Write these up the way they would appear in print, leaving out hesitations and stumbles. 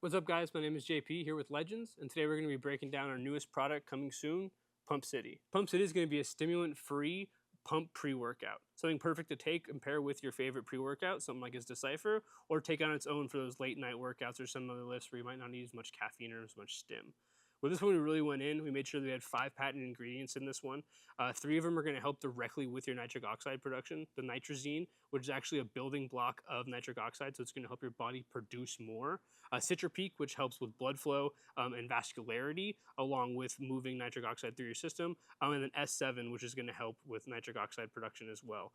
What's up, guys? My name is JP here with Legends, and today we're going to be breaking down our newest product coming soon, Pump City. Pump City is going to be a stimulant-free pump pre-workout. Something perfect to take and pair with your favorite pre-workout, something like his Decipher, or take on its own for those late night workouts or some other lifts where you might not need as much caffeine or as much stim. With this one, we really went in. We made sure that we had 5 patent ingredients in this one. 3 of them are going to help directly with your nitric oxide production. The nitrazine, which is actually a building block of nitric oxide, so it's going to help your body produce more. Citropeak, which helps with blood flow and vascularity, along with moving nitric oxide through your system. And then S7, which is going to help with nitric oxide production as well.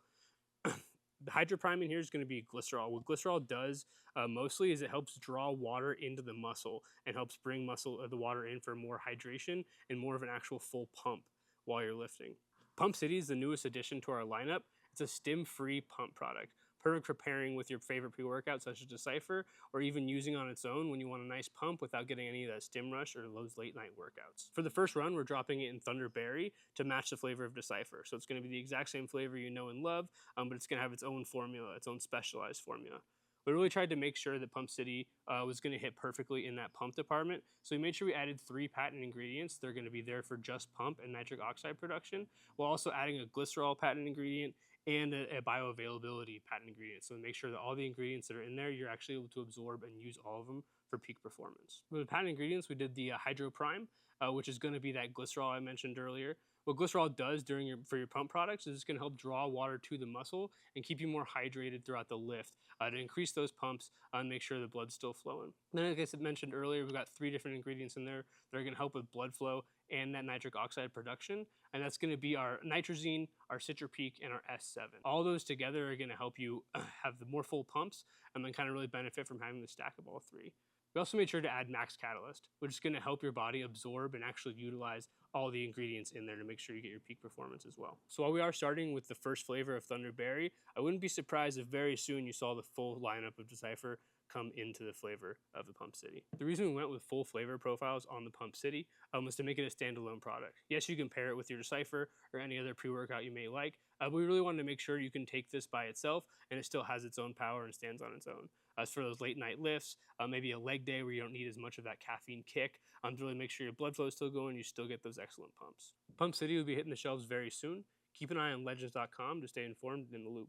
The hydroprime in here is going to be glycerol. What glycerol does mostly is it helps draw water into the muscle and helps bring the water in for more hydration and more of an actual full pump while you're lifting. Pump City is the newest addition to our lineup. It's a stim-free pump product, perfect for pairing with your favorite pre-workout such as Decipher, or even using on its own when you want a nice pump without getting any of that stim rush or those late night workouts. For the first run, we're dropping it in Thunderberry to match the flavor of Decipher. So it's going to be the exact same flavor you know and love, but it's going to have its own formula, its own specialized formula. We really tried to make sure that Pump City was going to hit perfectly in that pump department. So we made sure we added 3 patent ingredients. They're going to be there for just pump and nitric oxide production, while also adding a glycerol patent ingredient and a bioavailability patent ingredient. So make sure that all the ingredients that are in there, you're actually able to absorb and use all of them for peak performance. With the patent ingredients, we did the Hydro Prime, which is going to be that glycerol I mentioned earlier. What glycerol does for your pump products is it's going to help draw water to the muscle and keep you more hydrated throughout the lift to increase those pumps and make sure the blood's still flowing. Then, like I mentioned earlier, we've got 3 different ingredients in there that are going to help with blood flow and that nitric oxide production, and that's going to be our nitrazine, our Citropeak, and our S7. All those together are going to help you have the more full pumps and then kind of really benefit from having the stack of all 3. We also made sure to add Max Catalyst, which is going to help your body absorb and actually utilize all the ingredients in there to make sure you get your peak performance as well. So while we are starting with the first flavor of Thunderberry, I wouldn't be surprised if very soon you saw the full lineup of Decipher come into the flavor of the Pump City. The reason we went with full flavor profiles on the Pump City was to make it a standalone product. Yes, you can pair it with your Decipher or any other pre-workout you may like, but we really wanted to make sure you can take this by itself and it still has its own power and stands on its own. As for those late night lifts, maybe a leg day where you don't need as much of that caffeine kick, to really make sure your blood flow is still going, you still get those excellent pumps. Pump City will be hitting the shelves very soon. Keep an eye on legends.com to stay informed and in the loop.